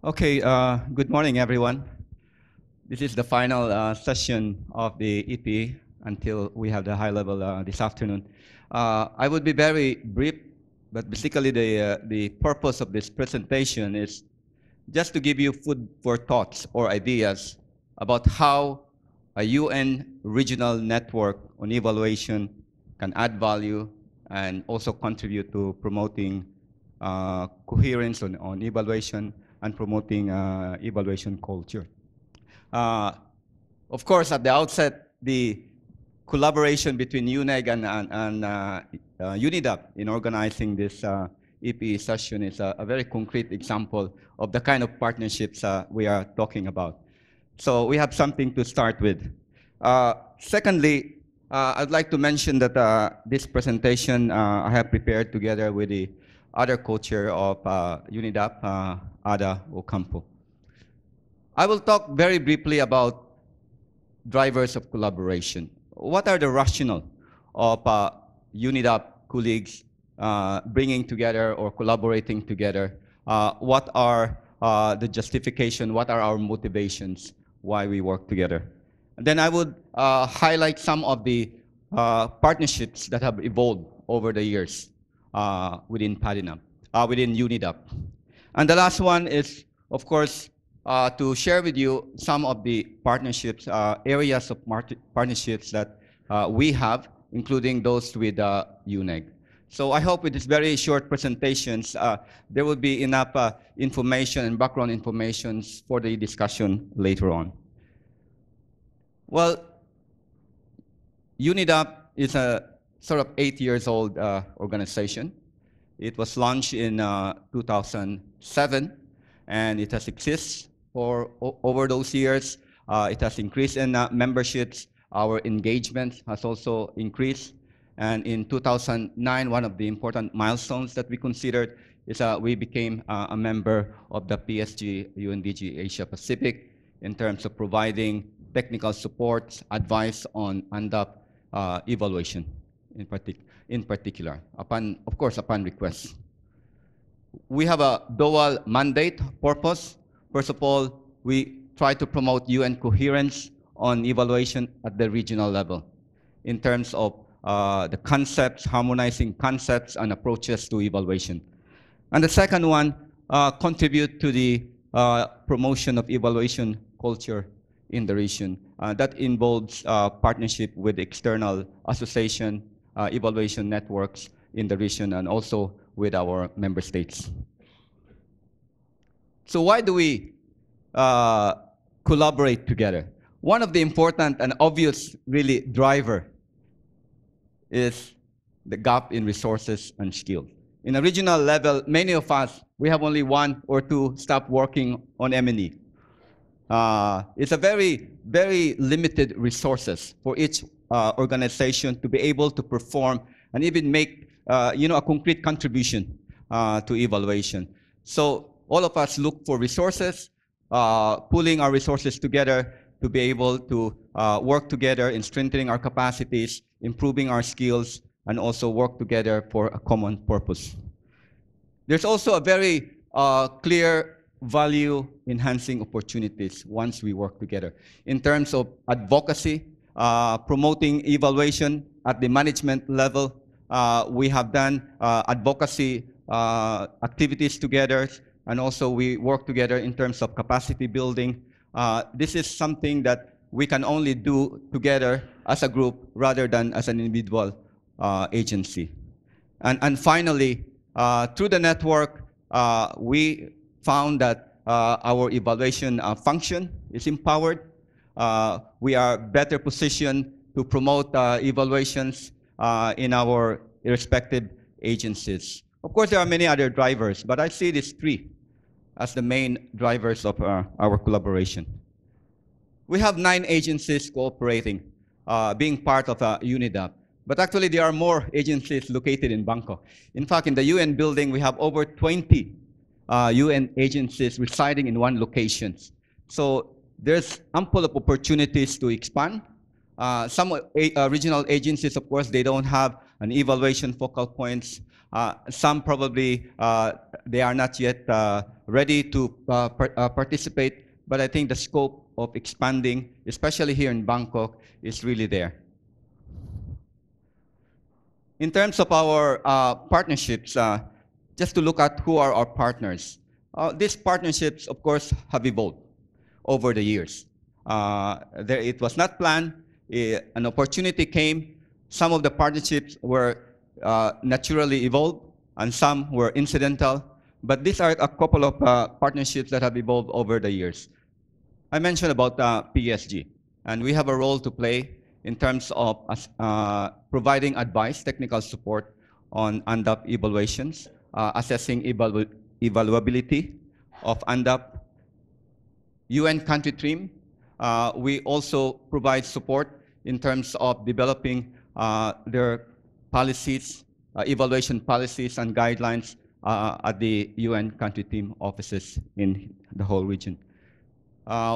Okay, good morning, everyone. This is the final session of the EPE until we have the high level this afternoon. I would be very brief, but basically the purpose of this presentation is just to give you food for thoughts or ideas about how a UN regional network on evaluation can add value and also contribute to promoting coherence on evaluation and promoting evaluation culture. Of course, at the outset, the collaboration between UNEG and UNEDAP in organizing this EPE session is a very concrete example of the kind of partnerships we are talking about. So we have something to start with. Secondly, I'd like to mention that this presentation I have prepared together with the other co-chair of UNEDAP, Ada Ocampo. I will talk very briefly about drivers of collaboration. What are the rationale of UNEDAP colleagues bringing together or collaborating together? What are the justification? What are our motivations why we work together? And then I would highlight some of the partnerships that have evolved over the years within UNEDAP. And the last one is, of course, to share with you some of the partnerships, areas of partnerships that we have, including those with UNEG. So I hope with this very short presentations, there will be enough information and background information for the discussion later on. Well, UNEDAP is a sort of 8 years old organization. It was launched in 2007, and it has existed for over those years. It has increased in memberships. Our engagement has also increased. And in 2009, one of the important milestones that we considered is we became a member of the PSG UNDG Asia Pacific in terms of providing technical support, advice on UNDAP evaluation in particular, of course, upon request. We have a dual mandate purpose. First of all, we try to promote UN coherence on evaluation at the regional level in terms of the concepts, harmonizing concepts and approaches to evaluation. And the second one, contribute to the promotion of evaluation culture in the region. That involves partnership with external association, evaluation networks in the region, and also with our member states. So why do we collaborate together? One of the important and obvious really driver is the gap in resources and skills. In a regional level, many of us, we have only 1 or 2 staff working on M&E. It's a very, very limited resources for each organization to be able to perform and even make a concrete contribution to evaluation. So all of us look for resources, pulling our resources together to be able to work together in strengthening our capacities, improving our skills, and also work together for a common purpose. There's also a very clear value-enhancing opportunities once we work together. In terms of advocacy, promoting evaluation at the management level, we have done advocacy activities together, and also we work together in terms of capacity building. This is something that we can only do together as a group rather than as an individual agency. And finally, through the network, we found that our evaluation function is empowered. We are better positioned to promote evaluations in our respective agencies. Of course, there are many other drivers, but I see these 3 as the main drivers of our collaboration. We have 9 agencies cooperating, being part of UNEDAP. But actually, there are more agencies located in Bangkok. In fact, in the UN building, we have over 20 UN agencies residing in one location. So there's ample of opportunities to expand. Some regional agencies, of course, they don't have an evaluation focal points. Some probably, they are not yet ready to participate, but I think the scope of expanding, especially here in Bangkok, is really there. In terms of our partnerships, just to look at who are our partners. These partnerships, of course, have evolved over the years. It was not planned. An opportunity came. Some of the partnerships were naturally evolved, and some were incidental. But these are a couple of partnerships that have evolved over the years. I mentioned about PSG, and we have a role to play in terms of providing advice, technical support on UNDAP evaluations, assessing evaluability of UNDAP. UN country team, we also provide support in terms of developing their policies, evaluation policies and guidelines at the UN country team offices in the whole region.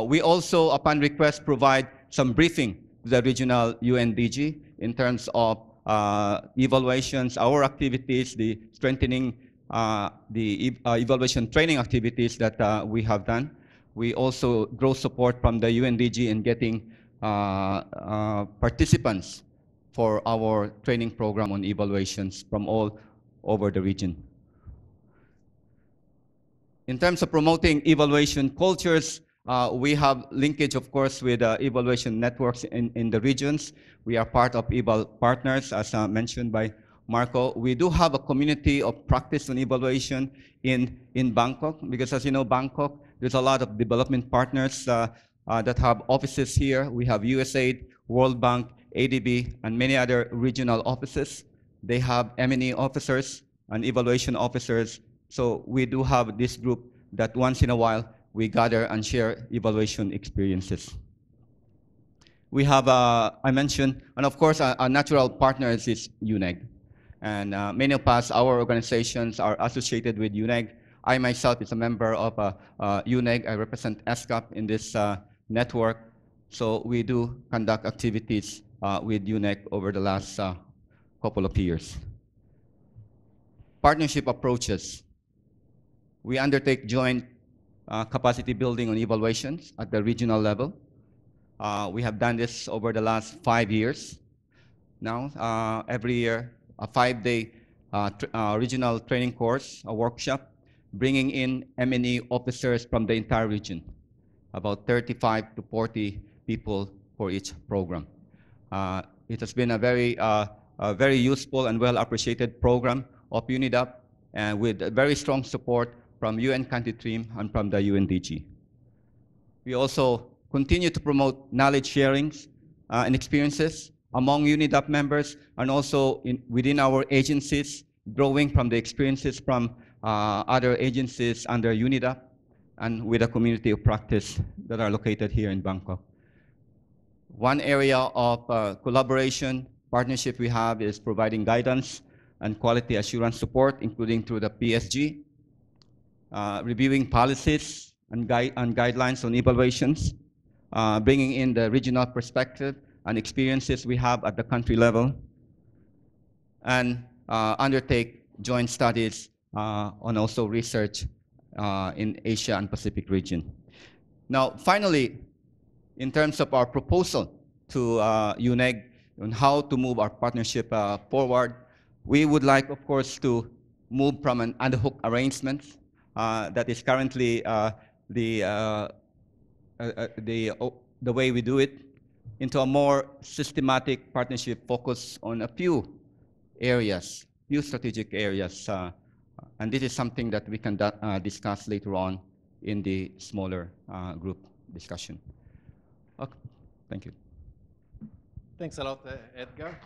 We also, upon request, provide some briefing to the regional UNDG in terms of evaluations, our activities, the strengthening, the evaluation training activities that we have done. We also draw support from the UNDG in getting participants for our training program on evaluations from all over the region. In terms of promoting evaluation cultures, we have linkage, of course, with evaluation networks in the regions. We are part of Eval Partners, as mentioned by Marco. We do have a community of practice on evaluation in Bangkok, because as you know, Bangkok, there's a lot of development partners that have offices here. We have USAID, World Bank, ADB, and many other regional offices. They have M&E officers and evaluation officers. So we do have this group that once in a while we gather and share evaluation experiences. We have, I mentioned, and of course, our natural partners is UNEG. And many of us, our organizations are associated with UNEG. I myself is a member of UNEG. I represent ESCAP in this network. So we do conduct activities with UNEG over the last couple of years. Partnership approaches. We undertake joint capacity building on evaluations at the regional level. We have done this over the last 5 years. Now, every year, a 5-day regional training course, a workshop, bringing in M&E officers from the entire region, about 35 to 40 people for each program. It has been a very useful and well-appreciated program of UNEDAP, and with very strong support from UN country team and from the UNDG. We also continue to promote knowledge sharings and experiences among UNEDAP members, and also within our agencies, drawing from the experiences from other agencies under UNEDAP and with a community of practice that are located here in Bangkok. One area of collaboration, partnership we have is providing guidance and quality assurance support, including through the PSG, reviewing policies and guidelines on evaluations, bringing in the regional perspective and experiences we have at the country level, and undertake joint studies on also research in Asia and Pacific region. Now, finally, in terms of our proposal to UNEG on how to move our partnership forward, we would like, of course, to move from an ad hoc arrangement that is currently the way we do it, into a more systematic partnership focused on a few areas, few strategic areas. And this is something that we can discuss later on in the smaller group discussion. Okay. Thank you. Thanks a lot, Edgar.